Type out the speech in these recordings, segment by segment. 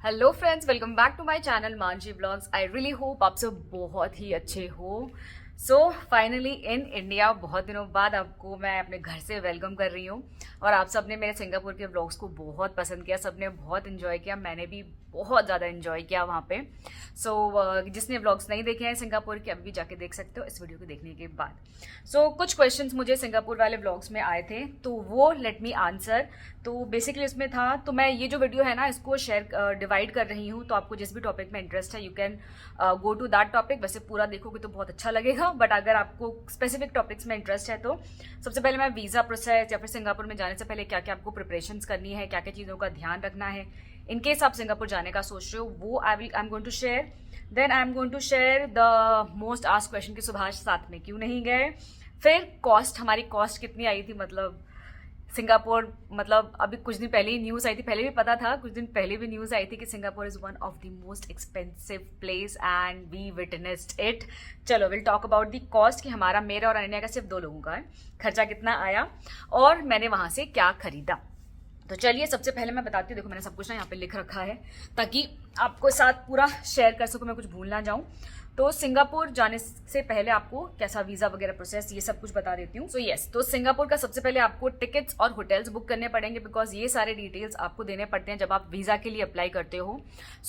Hello friends, welcome back to my channel Maanji blogs. I really hope आप सब बहुत ही अच्छे हो। सो फाइनली इन इंडिया बहुत दिनों बाद आपको मैं अपने घर से वेलकम कर रही हूँ। और आप सब ने मेरे सिंगापुर के व्लॉग्स को बहुत पसंद किया, सब ने बहुत इन्जॉय किया, मैंने भी बहुत ज़्यादा इन्जॉय किया वहाँ पे। जिसने व्लॉग्स नहीं देखे हैं सिंगापुर के, अभी भी जाके देख सकते हो इस वीडियो को देखने के बाद। कुछ क्वेश्चंस मुझे सिंगापुर वाले व्लॉग्स में आए थे, तो वो लेट मी आंसर। तो बेसिकली इसमें था, तो मैं ये जो वीडियो है ना इसको शेयर डिवाइड कर रही हूँ, तो आपको जिस भी टॉपिक में इंटरेस्ट है you can go to that topic. वैसे पूरा देखोगे तो बहुत अच्छा लगेगा, बट अगर आपको स्पेसिफिक टॉपिक्स में इंटरेस्ट है तो सबसे पहले मैं वीज़ा प्रोसेस या फिर सिंगापुर में जाने से पहले क्या क्या आपको प्रिपरेशंस करनी है, क्या क्या चीज़ों का ध्यान रखना है इन केस आप सिंगापुर जाने का सोच रहे हो, वो I am going to share. Then I am going to share the most asked question कि सुभाष साथ में क्यों नहीं गए। फिर कॉस्ट, हमारी कॉस्ट कितनी आई थी, मतलब सिंगापुर, मतलब अभी कुछ दिन पहले ही न्यूज़ आई थी, पहले भी पता था, कुछ दिन पहले भी न्यूज़ आई थी कि Singapore is one of the most expensive place and we witnessed it. चलो will talk about the cost कि हमारा, मेरा और अनन्या का सिर्फ 2 लोगों का है, खर्चा कितना आया और मैंने वहाँ से क्या खरीदा। तो चलिए सबसे पहले मैं बताती हूँ। देखो मैंने सब कुछ ना यहाँ पे लिख रखा है ताकि आपको साथ पूरा शेयर कर सकूँ, मैं कुछ भूल ना जाऊँ। तो सिंगापुर जाने से पहले आपको कैसा वीज़ा वगैरह प्रोसेस, ये सब कुछ बता देती हूँ। तो सिंगापुर का सबसे पहले आपको टिकट्स और होटल्स बुक करने पड़ेंगे, बिकॉज ये सारे डिटेल्स आपको देने पड़ते हैं जब आप वीज़ा के लिए अप्लाई करते हो।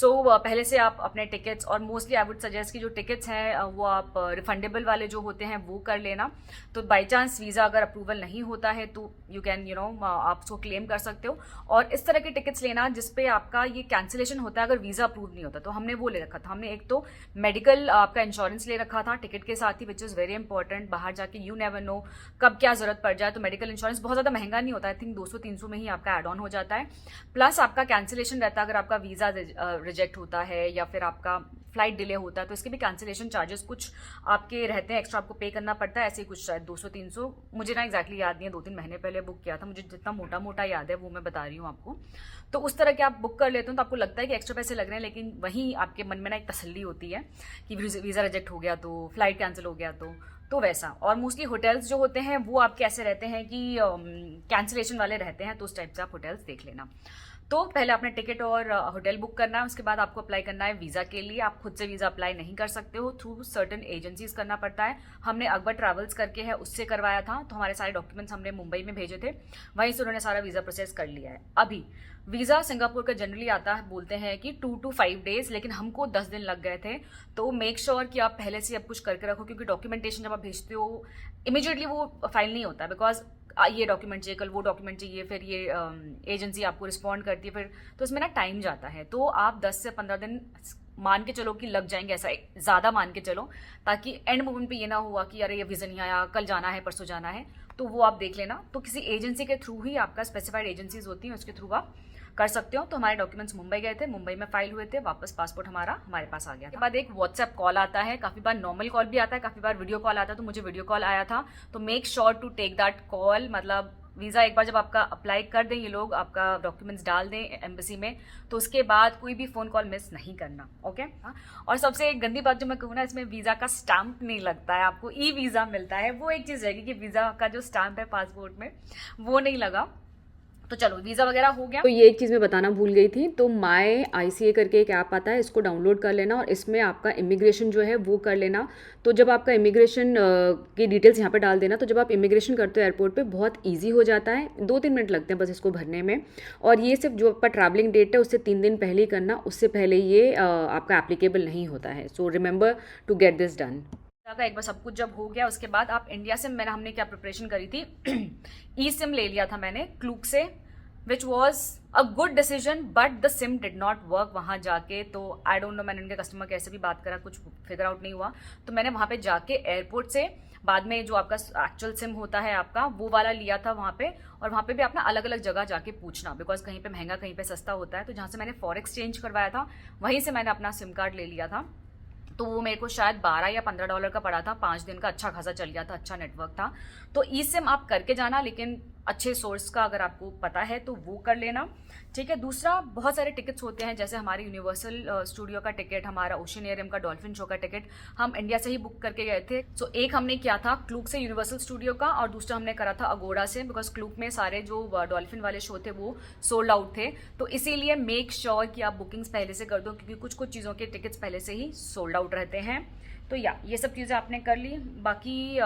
पहले से आप अपने टिकट्स, और मोस्टली आई वुड सजेस्ट कि जो टिकट्स हैं वो आप रिफंडेबल वाले जो होते हैं वो कर लेना। तो बाई चांस वीज़ा अगर अप्रूवल नहीं होता है तो यू कैन आप उसको क्लेम कर सकते हो। और इस तरह के टिकट्स लेना जिसपे आपका ये कैंसिलेशन होता है अगर वीज़ा अप्रूव नहीं होता। तो हमने वो ले रखा था, हमने एक तो मेडिकल आपका इंश्योरेंस ले रखा था टिकट के साथ ही, विच इज़ वेरी इंपॉर्टेंट। बाहर जाके यू नेवर नो कब क्या जरूरत पड़ जाए, तो मेडिकल इंश्योरेंस बहुत ज़्यादा महंगा नहीं होता, आई थिंक 200-300 में ही आपका एड ऑन हो जाता है। प्लस आपका कैंसिलेशन रहता है अगर आपका वीज़ा रिजेक्ट होता है या फिर आपका फ्लाइट डिले होता है, तो इसके भी कैंसिलेशन चार्जेस कुछ आपके रहते हैं, एक्स्ट्रा आपको पे करना पड़ता है। ऐसे ही कुछ शायद 200-300, मुझे ना एक्जैक्टली याद नहीं है, 2-3 महीने पहले बुक किया था, मुझे जितना मोटा मोटा याद है वो मैं बता रही हूँ आपको। तो उस तरह के आप बुक कर लेते हो तो आपको लगता है कि एक्स्ट्रा पैसे लग रहे हैं, लेकिन वहीं आपके मन में ना एक तसल्ली होती है कि वीज़ा रिजेक्ट हो गया तो, फ्लाइट कैंसिल हो गया तो वैसा। और मोस्टली होटल्स जो होते हैं वो आपके ऐसे रहते हैं कि कैंसिलेशन वाले रहते हैं, तो उस टाइप से आप होटल्स देख लेना। तो पहले आपने टिकट और होटल बुक करना है, उसके बाद आपको अप्लाई करना है वीज़ा के लिए। आप खुद से वीज़ा अप्लाई नहीं कर सकते हो, थ्रू सर्टन एजेंसीज करना पड़ता है। हमने अकबर ट्रैवल्स करके है, उससे करवाया था, तो हमारे सारे डॉक्यूमेंट्स हमने मुंबई में भेजे थे, वहीं से उन्होंने सारा वीज़ा प्रोसेस कर लिया है। अभी वीज़ा सिंगापुर का जनरली आता है, बोलते हैं कि 2 to 5 डेज, लेकिन हमको 10 दिन लग गए थे। तो मेक श्योर कि आप पहले से अब कुछ करके रखो, क्योंकि डॉक्यूमेंटेशन जब आप भेजते हो इमीडिएटली वो फाइल नहीं होता, बिकॉज ये डॉक्यूमेंट चाहिए, कल वो डॉक्यूमेंट चाहिए, फिर ये एजेंसी आपको रिस्पॉन्ड करती है, फिर तो इसमें ना टाइम जाता है। तो आप 10 से 15 दिन मान के चलो कि लग जाएंगे, ऐसा ज़्यादा मान के चलो, ताकि एंड मोमेंट पे ये ना हुआ कि अरे ये वीज़ा नहीं आया, कल जाना है परसों जाना है, तो वो आप देख लेना। तो किसी एजेंसी के थ्रू ही, आपका स्पेसिफाइड एजेंसीज होती हैं, उसके थ्रू आप कर सकते हो। तो हमारे डॉक्यूमेंट्स मुंबई गए थे, मुंबई में फाइल हुए थे, वापस पासपोर्ट हमारा हमारे पास आ गया। उसके बाद एक व्हाट्सएप कॉल आता है, काफ़ी बार नॉर्मल कॉल भी आता है, काफ़ी बार वीडियो कॉल आता है, तो मुझे वीडियो कॉल आया था। तो make sure to take that call, मतलब वीज़ा एक बार जब आपका अप्लाई कर दें ये लोग, आपका डॉक्यूमेंट्स डाल दें एम्बेसी में, तो उसके बाद कोई भी फ़ोन कॉल मिस नहीं करना, ओके। और सबसे एक गंदी बात जो मैं कहूँ ना, इसमें वीज़ा का स्टैंप नहीं लगता है, आपको ई वीज़ा मिलता है। वो एक चीज़ रहेगी कि वीज़ा का जो स्टैंप है पासपोर्ट में वो नहीं लगा। तो चलो वीज़ा वगैरह हो गया। तो ये एक चीज़ मैं बताना भूल गई थी, तो माई ICA करके एक ऐप आता है, इसको डाउनलोड कर लेना और इसमें आपका इमिग्रेशन जो है वो कर लेना। तो जब आपका इमिग्रेशन की डिटेल्स यहाँ पे डाल देना, तो जब आप इमिग्रेशन करते हो एयरपोर्ट पे बहुत इजी हो जाता है, 2-3 मिनट लगते हैं बस इसको भरने में। और ये सिर्फ जो आपका ट्रैवलिंग डेट है उससे 3 दिन पहले ही करना, उससे पहले ये आपका एप्लीकेबल नहीं होता है। So remember to get this done. का एक बार सब कुछ जब हो गया, उसके बाद आप इंडिया से, हमने क्या प्रिपरेशन करी थी ई सिम ले लिया था मैंने क्लूक से, which was a good decision, but the SIM did not work वहाँ जाके। तो आई डोंट नो, मैंने उनके कस्टमर केयर से भी बात करा, कुछ फिगर आउट नहीं हुआ। तो मैंने वहाँ पे जाके एयरपोर्ट से बाद में जो आपका एक्चुअल सिम होता है आपका, वो वाला लिया था वहाँ पे। और वहाँ पे भी अपना अलग अलग जगह जाके पूछना, बिकॉज कहीं पे महंगा कहीं पे सस्ता होता है। तो जहाँ से मैंने फॉरेक्स चेंज करवाया था वहीं से मैंने अपना सिम कार्ड ले लिया था। तो वो मेरे को शायद $12 या $15 का पड़ा था, 5 दिन का, अच्छा खासा चल गया था, अच्छा नेटवर्क था। तो ई सिम आप करके जाना, लेकिन अच्छे सोर्स का अगर आपको पता है तो वो कर लेना, ठीक है। दूसरा, बहुत सारे टिकट्स होते हैं, जैसे हमारे यूनिवर्सल स्टूडियो का टिकट, हमारा ओशियनियरियम का डॉल्फिन शो का टिकट हम इंडिया से ही बुक करके गए थे। सो एक हमने किया था क्लूक से यूनिवर्सल स्टूडियो का, और दूसरा हमने करा था अगोड़ा से, बिकॉज क्लूक में सारे जो डॉल्फिन वाले शो थे वो सोल्ड आउट थे। तो इसीलिए मेक श्योर कि आप बुकिंग्स पहले से कर दो, क्योंकि कुछ कुछ चीज़ों के टिकट्स पहले से ही सोल्ड आउट रहते हैं। तो या ये सब चीज़ें आपने कर ली। बाकी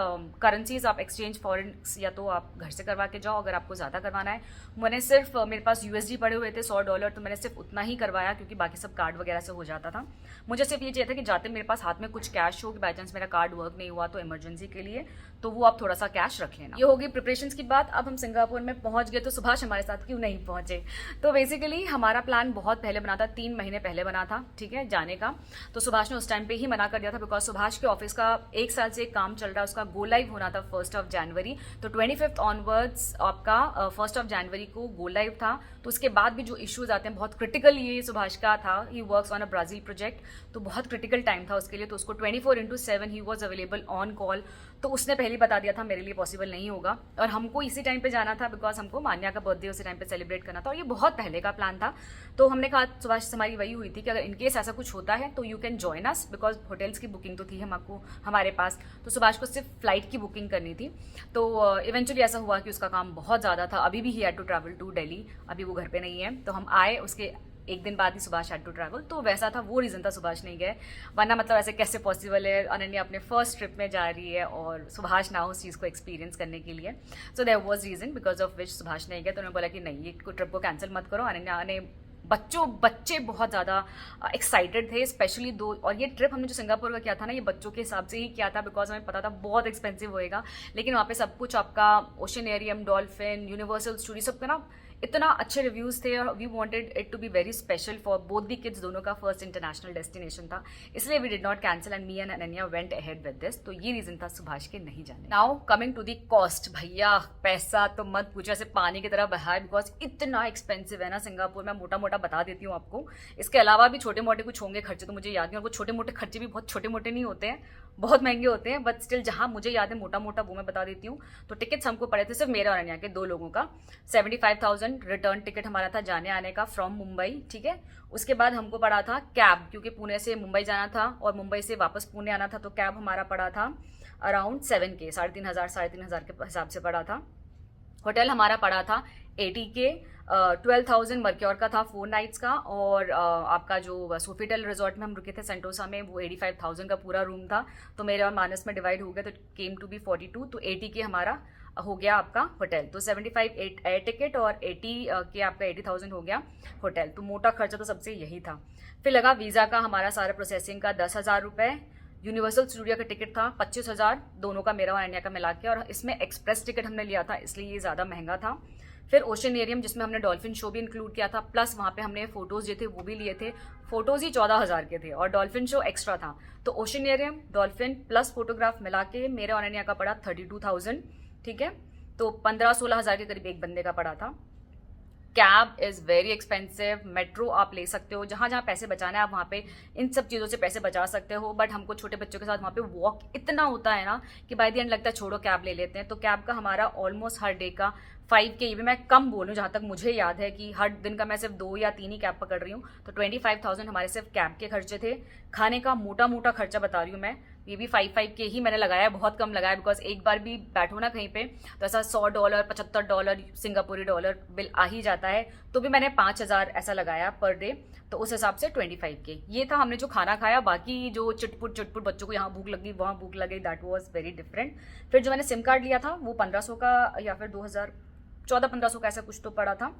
करेंसीज आप एक्सचेंज फॉरेन या तो आप घर से करवा के जाओ, अगर आपको ज़्यादा करवाना है। मैंने सिर्फ मेरे पास USD पड़े हुए थे $100, तो मैंने सिर्फ उतना ही करवाया, क्योंकि बाकी सब कार्ड वगैरह से हो जाता था। मुझे सिर्फ ये चाहिए था कि जाते मेरे पास हाथ में कुछ कैश हो, कि बाई चांस मेरा कार्ड वर्क नहीं हुआ तो इमरजेंसी के लिए, तो वो आप थोड़ा सा कैश रख लेना। ये होगी प्रिपरेशंस की बात। अब हम सिंगापुर में पहुंच गए, तो सुभाष हमारे साथ क्यों नहीं पहुंचे? तो बेसिकली हमारा प्लान बहुत पहले बना था, 3 महीने पहले बना था, ठीक है, जाने का। तो सुभाष ने उस टाइम पे ही मना कर दिया था, बिकॉज सुभाष के ऑफिस का 1 साल से काम चल रहा है, उसका गो लाइव होना था 1 जनवरी। तो 25 ऑनवर्ड्स आपका 1 जनवरी को गो लाइव था। तो उसके बाद भी जो इश्यूज आते हैं, बहुत क्रिटिकल ये सुभाष का था। He works on a Brazil project, तो बहुत क्रिटिकल टाइम था उसके लिए। तो उसको 24/7 he was available on call. तो उसने पहले बता दिया था मेरे लिए पॉसिबल नहीं होगा, और हमको इसी टाइम पे जाना था, बिकॉज हमको मान्या का बर्थडे उसी टाइम पे सेलिब्रेट करना था, और ये बहुत पहले का प्लान था। तो हमने कहा, सुभाष से हमारी वही हुई थी कि अगर इनकेस ऐसा कुछ होता है तो you can join us, because hotels की बुकिंग तो थी हमको हमारे पास। तो सुभाष को सिर्फ फ्लाइट की बुकिंग करनी थी। तो इवेंचुअली ऐसा हुआ कि उसका काम बहुत ज़्यादा था। अभी भी he had to travel to Delhi, अभी वो घर पे नहीं है। तो हम आए, उसके 1 दिन बाद ही सुभाष हैड टू ट्रैवल। तो वैसा था, वो रीज़न था सुभाष नहीं गए। वरना मतलब ऐसे कैसे पॉसिबल है, अनन्या अपने फर्स्ट ट्रिप में जा रही है और सुभाष ना हो उस चीज़ को एक्सपीरियंस करने के लिए। So there was reason because of which Subhash नहीं गया। तो उन्होंने बोला कि नहीं, ये ट्रिप को कैंसिल मत करो। अनन्या ने बच्चे बहुत ज़्यादा एक्साइटेड थे, स्पेशली 2। और ये ट्रिप हमने जो सिंगापुर का किया था ना, ये बच्चों के हिसाब से ही किया था, बिकॉज हमें पता था बहुत एक्सपेंसिव होएगा। लेकिन वहाँ पे सब कुछ आपका ओशियनियरियम, डॉल्फिन, यूनिवर्सल स्टूडियो, सबका ना इतना अच्छे रिव्यूज़ थे, और we wanted it to be very special for both the kids. दोनों का फर्स्ट इंटरनेशनल डेस्टिनेशन था, इसलिए we did not cancel, and me and Ananya went ahead with this. तो ये रीज़न था सुभाष के नहीं जाने। Now coming to the cost, भैया पैसा तो मत पूछो, ऐसे पानी की तरह बहा है, बिकॉज इतना एक्सपेंसिव है ना सिंगापुर में। मोटा मोटा बता देती हूँ आपको। इसके अलावा भी छोटे मोटे कुछ होंगे खर्चे, तो मुझे याद नहीं, और वो छोटे मोटे खर्चे भी बहुत छोटे मोटे नहीं होते हैं, बहुत महंगे होते हैं, बट स्टिल जहाँ मुझे याद है मोटा मोटा वो मैं बता देती हूँ। तो टिकट्स हमको पड़े थे, सिर्फ मेरे और अनन्या के 2 लोगों का 75,000 रिटर्न टिकट हमारा था जाने आने का फ्रॉम मुंबई, ठीक है। उसके बाद हमको पड़ा था कैब, क्योंकि पुणे से मुंबई जाना था और मुंबई से वापस पुणे आना था। तो कैब हमारा पड़ा था अराउंड 7K, 3,500 के हिसाब से पड़ा था। होटल हमारा पड़ा था 80K, 12,000 मर्क्योर का था 4 नाइट्स का। और आपका जो सोफिटेल रिजॉर्ट में हम रुके थे सेंटोसा में, वो 85,000 का पूरा रूम था। तो मेरे और मानस में डिवाइड हो गया, तो केम टू बी 42। तो 80K हमारा हो गया आपका होटल। तो 75 एयर टिकट और 80 के आपका 80,000 हो गया होटल। तो मोटा खर्चा तो सबसे यही था। फिर लगा वीज़ा का हमारा सारा प्रोसेसिंग का 10,000 रुपये। यूनिवर्सल स्टूडियो का टिकट था 25,000, दोनों का, मेरा और अनन्या का मिला के। और इसमें एक्सप्रेस टिकट हमने लिया था, इसलिए ये ज़्यादा महंगा था। फिर ओशियनियरियम, जिसमें हमने डॉल्फिन शो भी इंक्लूड किया था, प्लस वहाँ पे हमने फोटोज़ जो थे वो भी लिए थे। फोटोज़ ही 14,000 के थे और डॉल्फिन शो एक्स्ट्रा था। तो ओशियनियरियम, डॉल्फिन प्लस फोटोग्राफ मिला के मेरे और अनन्या का पड़ा 32,000, ठीक है। तो 15-16 हज़ार के करीब एक बंदे का पड़ा था। Cab is very expensive. Metro आप ले सकते हो, जहाँ जहाँ पैसे बचाना है आप वहाँ पे इन सब चीज़ों से पैसे बचा सकते हो। बट हमको छोटे बच्चों के साथ वहाँ पे वॉक इतना होता है ना कि बाय द एंड लगता है छोड़ो कैब ले लेते हैं। तो कैब का हमारा ऑलमोस्ट हर डे का 5K, ये भी मैं कम बोलूँ जहाँ तक मुझे याद है कि हर दिन का मैं सिर्फ 2 या 3 ही कैब पकड़ रही हूँ। तो 25,000 हमारे सिर्फ कैब के खर्चे थे। खाने का मोटा मोटा खर्चा बता रही हूँ मैं, ये भी 5-5K ही मैंने लगाया है, बहुत कम लगाया, बिकॉज एक बार भी बैठो ना कहीं पे तो ऐसा $100, $75 सिंगापुरी डॉलर बिल आ ही जाता है। तो भी मैंने 5,000 ऐसा लगाया पर डे, तो उस हिसाब से 25K ये था हमने जो खाना खाया। बाकी जो चुटपुट बच्चों को यहाँ भूख लगी वहाँ भूख लगी, दैट वाज वेरी डिफरेंट। फिर जो मैंने सिम कार्ड लिया था वो 1,500 का या फिर 14,000-1500 का ऐसा कुछ तो पड़ा था।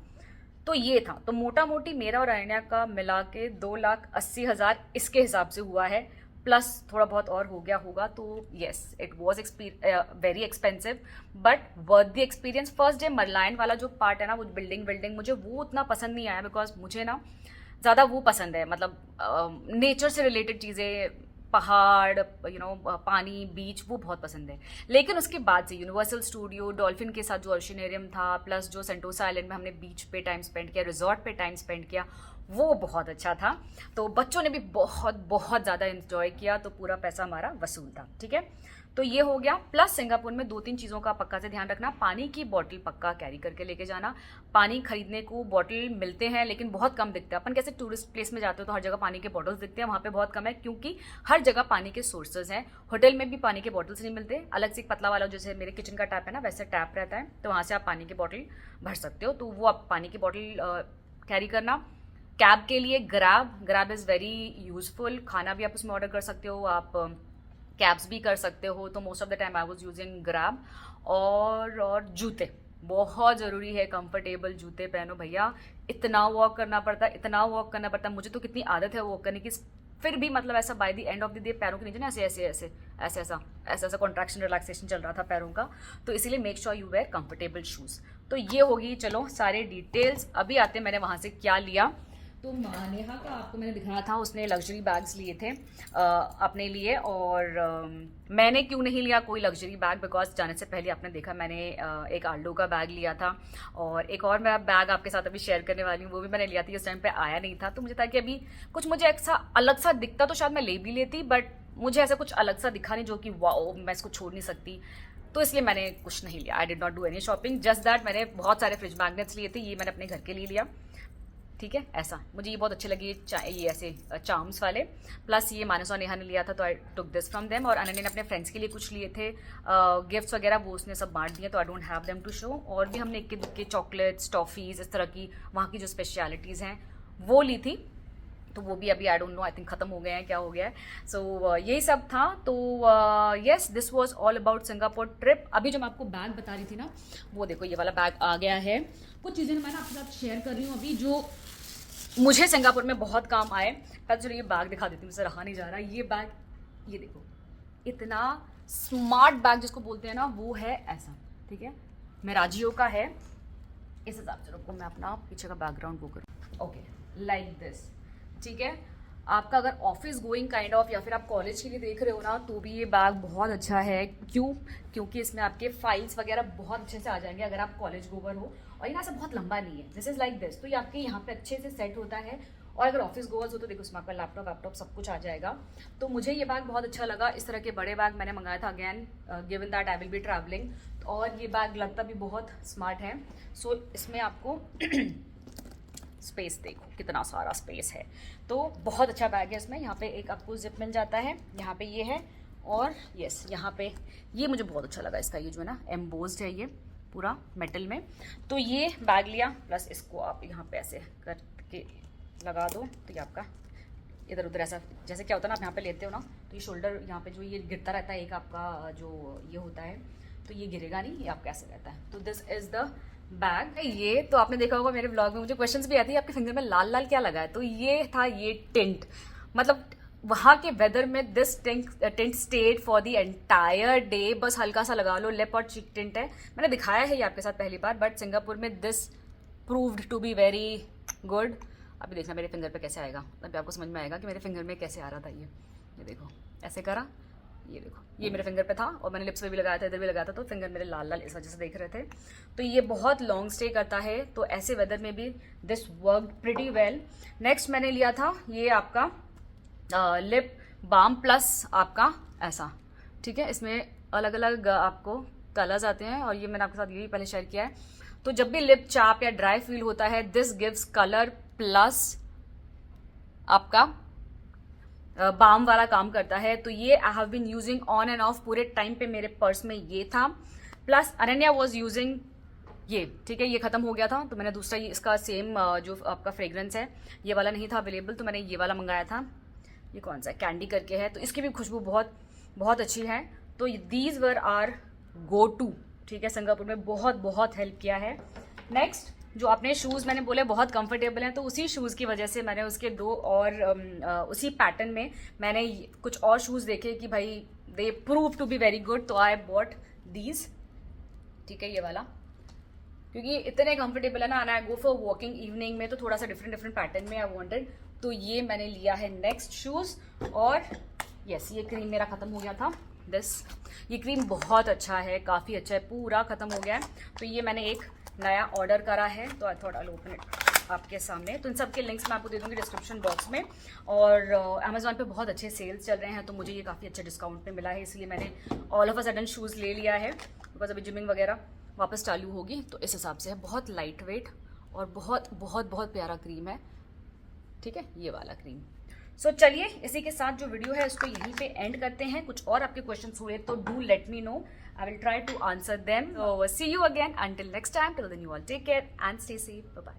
तो ये था, तो मोटा मोटी मेरा और अनन्या का मिला के 2,80,000 इसके हिसाब से हुआ है, प्लस थोड़ा बहुत और हो गया होगा। तो yes, it was very expensive but worth the experience. First day Merlion वाला जो पार्ट है ना, वो बिल्डिंग मुझे वो उतना पसंद नहीं आया, बिकॉज मुझे ना ज़्यादा वो पसंद है, मतलब नेचर से रिलेटेड चीज़ें, पहाड़, पानी, बीच, वो बहुत पसंद है। लेकिन उसके बाद से यूनिवर्सल स्टूडियो, डॉल्फिन के साथ जो ओशियनियरियम था, प्लस जो सेंटोसा आइलैंड में हमने बीच पे टाइम स्पेंड किया, रिजॉर्ट पे टाइम स्पेंड किया, वो बहुत अच्छा था। तो बच्चों ने भी बहुत बहुत ज़्यादा इन्जॉय किया, तो पूरा पैसा हमारा वसूल था, ठीक है। तो ये हो गया। प्लस सिंगापुर में 2-3 चीज़ों का पक्का से ध्यान रखना, पानी की बॉटल पक्का कैरी करके लेके जाना। पानी खरीदने को बॉटल मिलते हैं लेकिन बहुत कम दिखते हैं। अपन कैसे टूरिस्ट प्लेस में जाते हो तो हर जगह पानी के बॉटल्स दिखते हैं, वहाँ पे बहुत कम है क्योंकि हर जगह पानी के सोर्सेज हैं। होटल में भी पानी के बॉटल्स नहीं मिलते, अलग से एक पतला वाला जैसे मेरे किचन का टैप है ना वैसे टैप रहता है, तो वहाँ से आप पानी की बॉटल भर सकते हो, तो वो आप पानी की बॉटल कैरी करना। कैब के लिए ग्रैब इज़ वेरी यूजफुल, खाना भी आप उसमें ऑर्डर कर सकते हो, आप कैब्स भी कर सकते हो, तो most of the time I was using grab. और जूते बहुत ज़रूरी है, कंफर्टेबल जूते पहनो भैया, इतना वॉक करना पड़ता है। मुझे तो कितनी आदत है वॉक करने की, फिर भी मतलब ऐसा by the end of the day पैरों के नीचे ना ऐसा कॉन्ट्रैक्शन रिलैक्सेशन चल रहा था पैरों का, तो इसीलिए make sure you wear comfortable shoes. तो ये होगी चलो सारे डिटेल्स। अभी आते मैंने वहाँ से क्या लिया, तो नेहा का आपको मैंने दिखाया था, उसने लग्जरी बैग्स लिए थे अपने लिए, और मैंने क्यों नहीं लिया कोई लग्जरी बैग, बिकॉज जाने से पहले आपने देखा मैंने एक आल्डो का बैग लिया था, और एक और मैं बैग आपके साथ अभी शेयर करने वाली हूँ, वो भी मैंने लिया था, इस टाइम पे आया नहीं था, तो मुझे था कि अभी कुछ मुझे ऐसा अलग सा दिखता तो शायद मैं ले भी लेती, बट मुझे ऐसा कुछ अलग सा दिखा नहीं जो कि वाओ मैं इसको छोड़ नहीं सकती, तो इसलिए मैंने कुछ नहीं लिया। I did not do any shopping, just that मैंने बहुत सारे फ्रिज मैग्नेट्स लिए थे, ये मैंने अपने घर के लिए लिया, ठीक है। ऐसा मुझे ये बहुत अच्छे लगे ये ऐसे चार्म्स वाले, प्लस ये मानस और नेहा ने लिया था तो आई टुक दिस फ्रॉम देम, और अनन्या ने अपने फ्रेंड्स के लिए कुछ लिए थे गिफ्ट्स वगैरह, वो उसने सब बांट दिए, तो I don't have them to show. और भी हमने इक्के दुक्के चॉकलेट्स टॉफ़ीज़ इस तरह की वहाँ की जो स्पेशलिटीज़ हैं वो ली थी, तो वो भी अभी I don't know, I think ख़त्म हो गए हैं, क्या हो गया है। सो यही सब था। तो yes, this was all about Singapore trip. अभी जो मैं आपको बैग बता रही थी ना, वो देखो ये वाला बैग आ गया है। कुछ चीज़ें मैं आपके साथ शेयर कर रही हूँ अभी जो मुझे सिंगापुर में बहुत काम आए। पहले चलो ये बैग दिखा देती हूँ, मुझसे रहा नहीं जा रहा। ये बैग, ये देखो, इतना स्मार्ट बैग जिसको बोलते हैं ना, वो है ऐसा, ठीक है, मेराजियो का है। इस हिसाब से रुको मैं अपना पीछे का बैकग्राउंड वो करूँ, ओके, लाइक दिस, ठीक है। आपका अगर ऑफिस गोइंग काइंड ऑफ या फिर आप कॉलेज के लिए देख रहे हो ना, तो भी ये बैग बहुत अच्छा है। क्योंकि इसमें आपके फाइल्स वगैरह बहुत अच्छे से आ जाएंगे अगर आप कॉलेज गोवर हो, और ये ना ऐसा बहुत लंबा नहीं है, दिस इज लाइक दिस, तो ये आपके यहाँ पे अच्छे से सेट होता है। और अगर ऑफिस गोवर्स हो तो देखो उसमें आपका लैपटॉप सब कुछ आ जाएगा। तो मुझे ये बैग बहुत अच्छा लगा। इस तरह के बड़े बैग मैंने मंगाया था again given that I will be travelling, और ये बैग लगता भी बहुत स्मार्ट है। सो इसमें आपको स्पेस देखो कितना सारा स्पेस है, तो बहुत अच्छा बैग है इसमें। यहाँ पे एक आपको जिप मिल जाता है, यहाँ पे ये है, और यस यहाँ पे ये मुझे बहुत अच्छा लगा, इसका ये जो है ना एम्बोज्ड है ये पूरा मेटल में। तो ये बैग लिया, प्लस इसको आप यहाँ पे ऐसे करके लगा दो, तो ये आपका इधर उधर ऐसा, जैसे क्या होता है ना आप यहाँ पे लेते हो ना, तो ये शोल्डर यहाँ पे जो ये गिरता रहता है, एक आपका जो ये होता है, तो ये गिरेगा नहीं, ये आपका ऐसे रहता है। तो दिस इज़ द बैग। ये तो आपने देखा होगा मेरे ब्लॉग में, मुझे क्वेश्चंस भी आती है आपके फिंगर में लाल लाल क्या लगा है, तो ये था ये टिंट, मतलब वहाँ के वेदर में this tint state for the entire day. बस हल्का सा लगा लो, लिप और चीक टिंट है, मैंने दिखाया है ये आपके साथ पहली बार, बट सिंगापुर में this proved to be very good. अभी देखना मेरे फिंगर पे कैसे आएगा, अभी आपको समझ में आएगा कि मेरे फिंगर में कैसे आ रहा था। ये देखो ऐसे करा, ये देखो ये मेरे फिंगर पे था, और मैंने लिप्स पे भी लगाया था, इधर भी लगाया था, तो फिंगर मेरे लाल लाल इस वजह से देख रहे थे। तो ये बहुत लॉन्ग स्टे करता है, तो ऐसे वेदर में भी this worked pretty well. Next मैंने लिया था ये आपका लिप बाम, प्लस आपका ऐसा, ठीक है, इसमें अलग अलग आपको कलर्स आते हैं, और ये मैंने आपके साथ ये भी पहले शेयर किया है। तो जब भी लिप चाप या ड्राई फील होता है, दिस गिव्स कलर प्लस आपका बाम वाला काम करता है। तो ये I have been using on and off, पूरे टाइम पे मेरे पर्स में ये था। प्लस अनन्या वाज यूजिंग ये, ठीक है, ये खत्म हो गया था, तो मैंने दूसरा ये इसका सेम जो आपका फ्रेग्रेंस है, ये वाला नहीं था अवेलेबल, तो मैंने ये वाला मंगाया था। ये कौन सा है, कैंडी करके है, तो इसकी भी खुशबू बहुत बहुत अच्छी है। तो these were our go to, ठीक है, सिंगापुर में बहुत बहुत हेल्प किया है। नेक्स्ट जो आपने शूज़ मैंने बोले बहुत कंफर्टेबल हैं, तो उसी शूज़ की वजह से मैंने उसके दो और उसी पैटर्न में मैंने कुछ और शूज़ देखे कि भाई they prove to be very good, तो आई बॉट दीज, ठीक है, ये वाला, क्योंकि इतने कंफर्टेबल है ना, आई गो फॉर वॉकिंग इवनिंग में, तो थोड़ा सा डिफरेंट पैटर्न में आई वांटेड, तो ये मैंने लिया है नेक्स्ट शूज़। और यस, ये क्रीम मेरा ख़त्म हो गया था, ये क्रीम बहुत अच्छा है, काफ़ी अच्छा है, पूरा ख़त्म हो गया है, तो ये मैंने एक नया ऑर्डर करा है, तो I thought I open it. आपके सामने। तो इन सब के लिंक्स मैं आपको दे दूँगी डिस्क्रिप्शन बॉक्स में। और अमेज़ॉन पे बहुत अच्छे सेल्स चल रहे हैं, तो मुझे ये काफ़ी अच्छे डिस्काउंट पे मिला है, इसलिए मैंने all of a sudden shoes ले लिया है, बिकॉज अभी जिमिंग वगैरह वापस चालू होगी, तो इस हिसाब से है। बहुत लाइट वेट और बहुत बहुत बहुत प्यारा क्रीम है, ठीक है, ये वाला क्रीम। सो चलिए, इसी के साथ जो वीडियो है इसको यहीं पे एंड करते हैं। कुछ और आपके क्वेश्चंस हुए तो do let me know, I will try to answer them. See you again, until next time, till then you all take care and stay safe, bye bye.